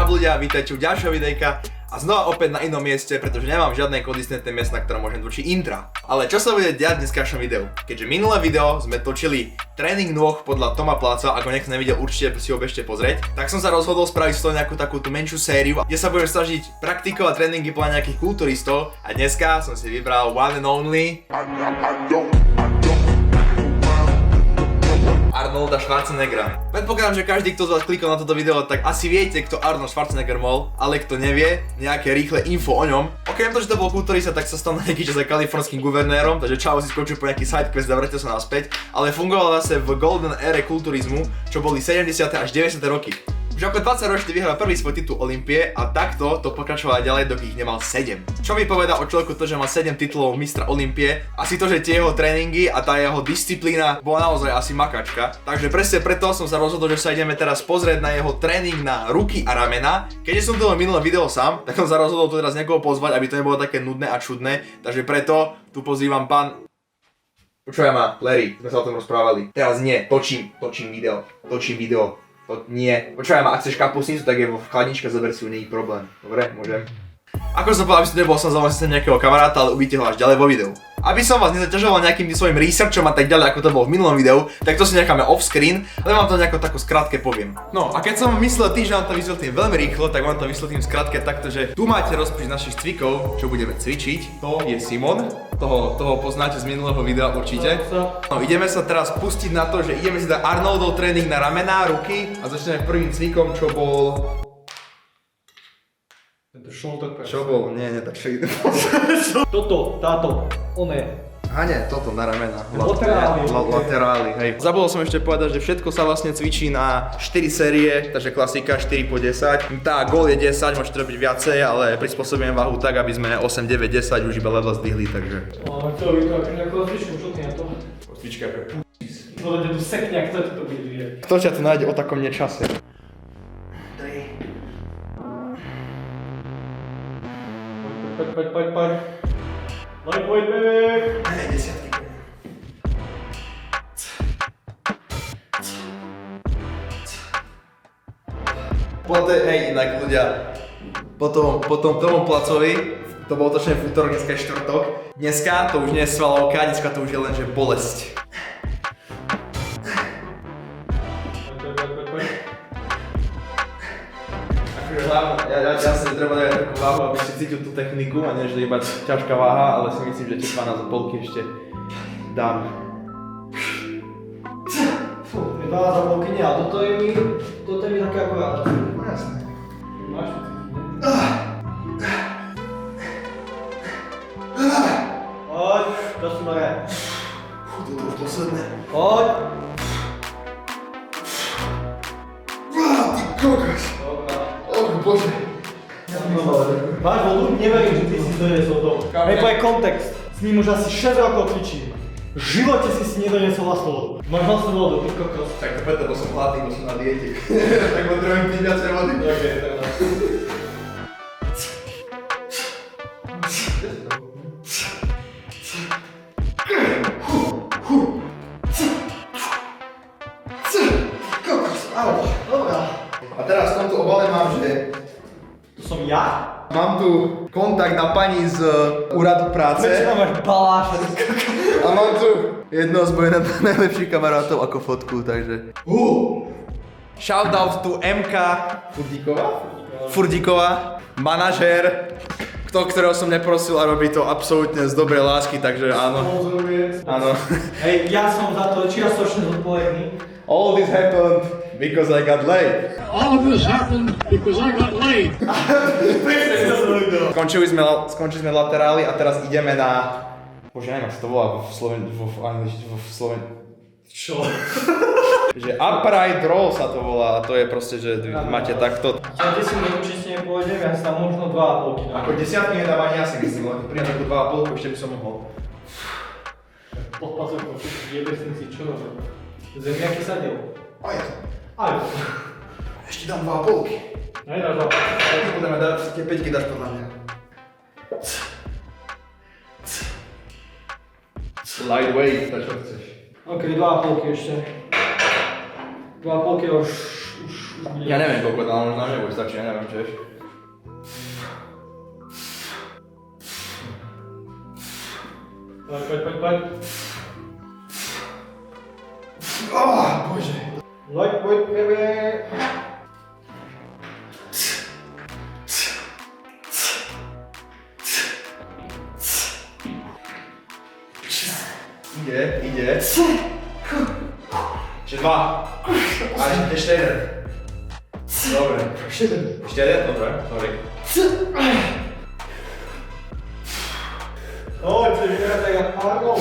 What's up ľudia, vítajte u ďalšieho videjka a znova opäť na inom mieste, pretože nemám žiadne konzistentné miesto, na ktorom môžem točiť intra. Ale čo sa bude diať v dneskašom videu? Keďže minulé video sme točili tréning nôh podľa Toma Platza, ako niekto nevidel, určite si ho bežte pozrieť, tak som sa rozhodol spraviť z toho nejakú takúto menšiu sériu, kde sa budem snažiť praktikovať tréningy podľa nejakých kulturistov a dneska som si vybral one and only Arnolda Schwarzeneggera. Predpokladám, že každý, kto z vás klikol na toto video, tak asi viete, kto Arnold Schwarzenegger bol, ale kto nevie, nejaké rýchle info o ňom. Okrem toho, že to bol kulturista, tak sa stal na nejaký čas aj kalifornským guvernérom, takže čau si skočil po nejaký sidequest a vrátil sa naspäť, ale fungoval zase v golden ére kulturizmu, čo boli 70. až 90. roky. Už ako 20 ročný vyhral prvý svoj titul Olympie a takto to pokračovalo ďalej, dokým ich nemal 7. Čo mi povedá o človeku to, že má 7 titulov mistra Olympie? Asi to, že tie jeho tréningy a tá jeho disciplína bola naozaj asi makačka. Takže presne preto som sa rozhodol, že sa ideme teraz pozrieť na jeho tréning na ruky a ramena. Keďže som to minulé video sám, tak som sa rozhodol tu teraz niekoho pozvať, aby to nebolo také nudné a čudné. Takže preto tu pozývam pán... Počúvaj ma, Larry, sme sa o tom rozprávali. Teraz nie, točím video. Nie. Počúvaj ma, ak chceš kapusnicu, tak je vo chladničke, zober si ju, nie je problém. Dobre, môžem? Ako som povedal, aby som nebol som zavolať nejakého kamaráta, ale uvidíte ho až ďalej vo videu. Aby som vás nezaťažoval nejakým svojim researchom a tak ďalej, ako to bolo v minulom videu, tak to si necháme off screen, ale vám to nejako tako skrátke poviem. No a keď som myslel že vám to vysvetlím veľmi rýchlo, tak vám to vysvetlím skrátke takto, že tu máte rozpis našich cvikov, čo budeme cvičiť. To je Simon, toho poznáte z minulého videa určite. No ideme sa teraz pustiť na to, že ideme si dať Arnoldov tréning na ramená, ruky a začneme prvým cvikom, čo bol... Čo bol? Nie, tak čo ide. Táto, oné. Aha nie, toto na ramena. Laterály. Hej. Zabudol som ešte povedať, že všetko sa vlastne cvičí na 4 série, takže klasika 4 po 10. Tá gól je 10, môžete robiť viacej, ale prispôsobujem váhu tak, aby sme 8, 9, 10 už iba level zdvihli, takže... Čo by to akože ako rozličku, čo ty na to? Cvička ako No to tu sekne, kto ti to bude vyjať? Kto ťa tu nájde o takom nečase? Poď. No i poď, bebek. Ne, desiatky. Hej, inak ľudia, potom Tomu Placovi, to bolo točne v útorok, dneska je štvrtok. Dneska to už nie je svalovka, dneska to už je len, že bolesť. Poď. Akože hlavne, ja si treba dať takú váhu, aby si cítil tú techniku a nie, že iba ťažká váha, ale si myslím, že tie 12,5 ešte dám. Fú, 12,5 nie, ale toto je mi také akorát. No jasné. Máš to Poď, to sú nové. Toto už posledné. Poď. Ty kokos. Bože. Máš vodu? Neverím, že ty si doniesol dom. Hej, to je kontext. S ním už asi 6 rokov cvičím. V živote si nedoniesol vlastnú vodu. Máš vlastnú vodu, ty kokos. Tak to preto, bo som hladný, bo som na diete. Tak potrebujem piť viacej vody. Ok, tak no. A teraz v tomto obale mám, že... To som ja? Mám tu kontakt na pani z úradu práce. Prečo máš baláš? A mám tu jedného z mojich najlepších kamarátov ako fotku, takže... Shoutout to MK Furdíková, manažér, ktorého som neprosil a robí to absolútne z dobrej lásky, takže áno. Áno. Hej, ja som za to čiastočne zodpovedný. All this happened because I got laid. All of this happened because I got laid. Skončili sme laterály a teraz ideme na... Bože, neviem, ako sa to volá v Sloven... Čo? Že upright roll sa to volá a to je proste, že máte takto. Ja ty si určite nepôjdem, ja si tam možno 2,5 dám. Ako desiatky nedám ani ja si myslím, ale pri takú 2,5 ešte by som mohol. Pod pazurkou, jebe si čo robil? Zemiaky sadil. Aj. Ešte dám 2,5. Nedáš 2,5. Tak budeme dať, tie 5 dáš podľa mňa. Lightweight, tak čo chceš. Ok, 2,5 ešte. 2,5 už Ja neviem koľko, ale možno nám nebude stačiť, ja neviem, čo vieš. Poď. Bože. Poď, bebe. Ide. Ešte 2. A ešte 1. Dobre. Ešte 1, dobre, sorry. Chceš vyhrať tak ako Arnold.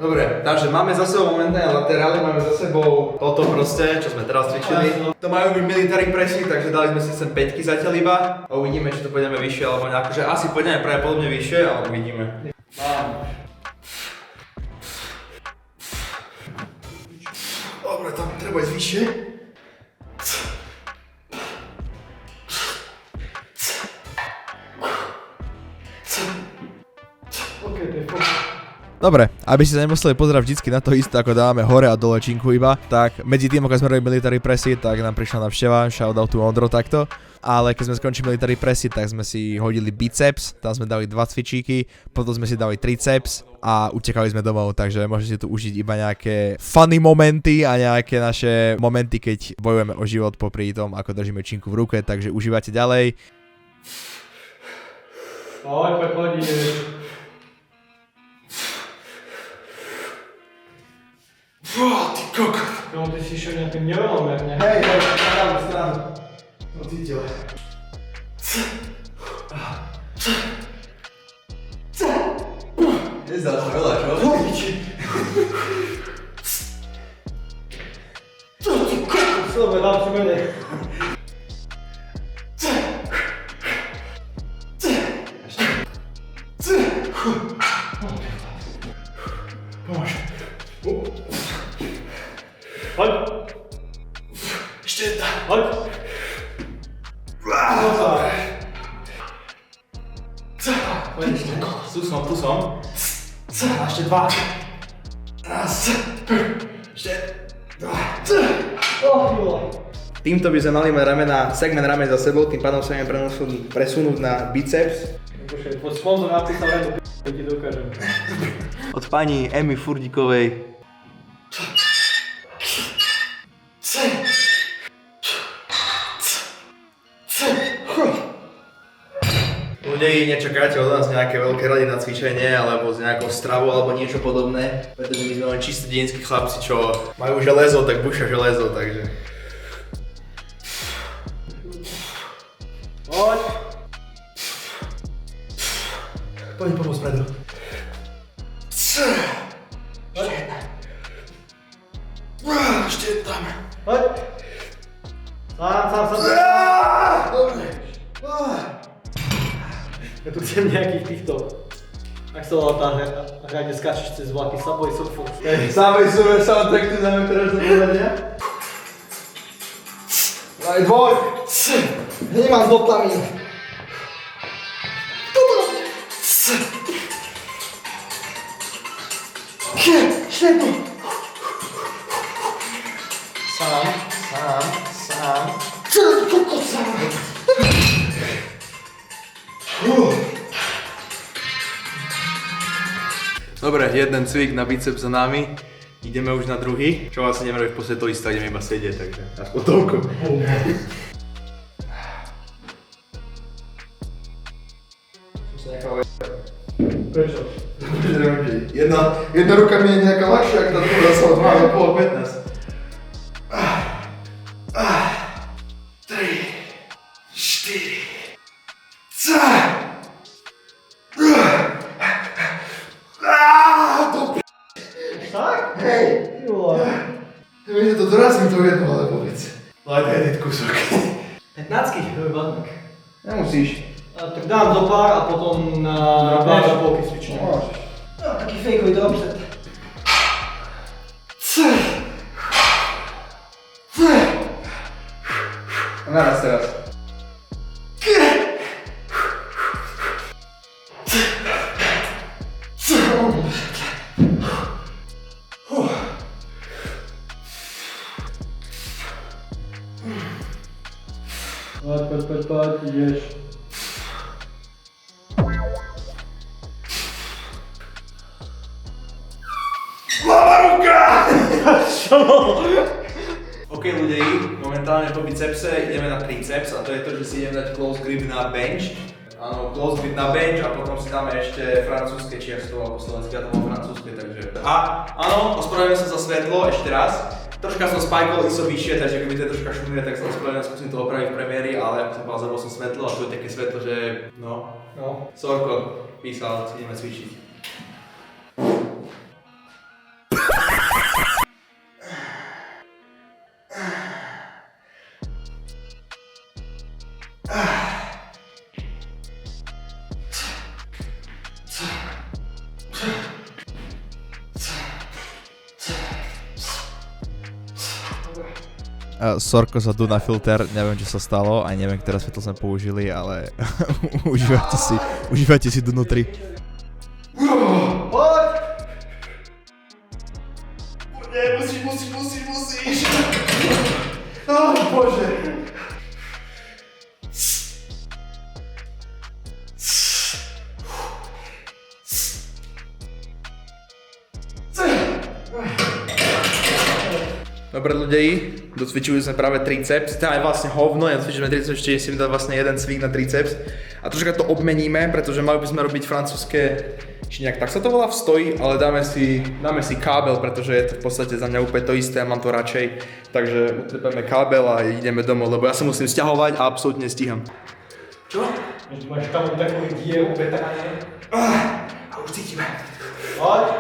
Dobre, takže máme za sebou momentálne laterály, máme za sebou toto proste, čo sme teraz cvičili. To majú byť military pressy, takže dali sme si sem 5 zatiaľ iba. A uvidíme, či to pôjdeme vyššie, alebo nejako, že asi pôjdeme pravdepodobne vyššie, ale uvidíme. Dobre, tam treba ísť vyššie. Dobre, aby ste sa nemuseli pozerať vždycky na to isté, ako dávame hore a dole činku iba, tak medzi tým, ako sme robili military pressy, tak nám prišla návšteva, shoutout to Ondro takto. Ale keď sme skončili military pressy, tak sme si hodili biceps, tam sme dali 2 cvičíky, potom sme si dali triceps a utekali sme domov, takže môžete si tu užiť iba nejaké funny momenty a nejaké naše momenty, keď bojujeme o život popri tom, ako držíme činku v ruke, takže užívate ďalej. Poď, Ty kokot. No, ty si išiel nejakým nerovnomerne. Hej, stranu. No cítil. Nezdal sa veľa, čo? Ty kokot, dobre, dám si menej. Pomôž. Poď. Ešte jedna. Poď. Poď ešte. Tu som. A ešte 2. Raz. Ešte 2. Týmto by sme mali mať segment ramen za sebou, tým pádom sa ideme presunúť na biceps. Počkaj, poď sponzor napísal len do p***, ti dokážem. Od pani Emy Furdikovej. Ľudí, nečakáte od nás nejaké veľké rady na cvičenie alebo z nejakou stravu alebo niečo podobné, pretože my sme len čistí dedinskí chlapci, čo majú železo, tak bušia železo, takže... Poď. Poď pomôcť spredu. Ešte jedna tam. Poď. Sám. Dobre. Ja tu chcem nejakých týchto, ak sa volá tá hra, kde skáčeš cez vlaky, Subway Surfer. Subway Surfer soundtrack tu dáme teraz do povedania. Daj dvoj. Nemám doplavín. Šlepo. Sám. Dobre, jeden cvik na biceps za nami. Ideme už na druhý, čo asi neviem, v podstate to isté, ideme iba sedieť, takže aspoň toľko. Prečo? Jedna ruka mi je nejaká ľahšia, ak tá druhá sa odváža pol 15. 3, 4, Tak? Hej! Ty vole. Viete, to dorazím to jedno, ale povedz. Ale daj ten kúsok. 15-ky, to je badnak. Nemusíš. Tak dám do pár a potom na 2,5 cvičenia. Môžeš. No, taký fejkový dropset. Naraz teraz. Poď, ideš. Hlava ruka! Čo? OK ľudí, momentálne po bicepse ideme na triceps a to je to, že si ideme dať close grip na bench. Áno, close grip na bench a potom si dáme ešte francúzske čierstvo alebo slovenské, ja to mám francúzske, takže... A áno, ospravedlňujem sa za svetlo ešte raz. Troška som spajkol ISO vyššie, takže keby to je troška šumie, tak sa ospravedlňujem, skúsim to opraviť v premiéri, ale ako som povedal, zabol som svetlo a tu je také svetlo, že... No. Sorko písal, si ideme cvičiť. Sorko za Duna filter, neviem čo sa stalo, aj neviem, ktoré svetlo sme použili, ale užívajte si Dunu 3. Poď! Nie, musíš. Bože. Dobre ľudí, docvičili sme práve triceps, to je vlastne hovno, ja cvičíme triceps, ešte si dať vlastne jeden cvik na triceps a troška to obmeníme, pretože mali by sme robiť francúzske, či nejak tak sa to volá v stoji, ale dáme si kábel, pretože je to v podstate za mňa úplne to isté a mám to radšej, takže utrpeme kábel a ideme domov, lebo ja sa musím sťahovať a absolútne stíham. Čo? Máš tam takový dieru betáne. A už cítime. Poď.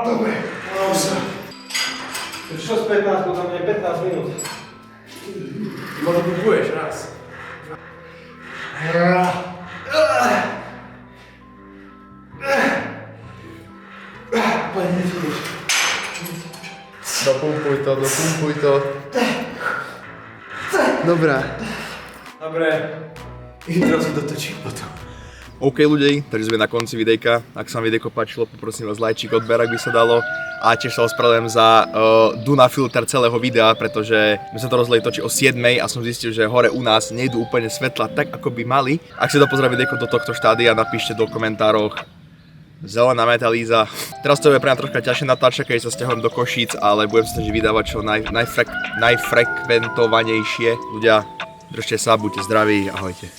Dobre. Čo z 15, potom je 15 minút. Možno buduješ raz. Poď, nezvíš. Dopumpuj to. Dobrá. Dobre. Teraz si dotočím potom. OK ľudí, takže sme na konci videjka. Ak sa vám videjko páčilo, poprosím vás lajčík, odber, ak by sa dalo. A tiež sa ospravedlňujem za Duna filter celého videa, pretože my sa to rozhodli točiť o 7 a som zistil, že hore u nás nejdú úplne svetla tak, ako by mali. Ak si dopozerá videjko do tohto štádia, napíšte do komentároch zelená metalíza. Teraz to je pre mňa troška ťažšie natáčať, keď sa stiahujem do Košíc, ale budem sa snažiť vydávať čo najfrekventovanejšie. Ľudia, držte sa, buďte zdraví, ahojte.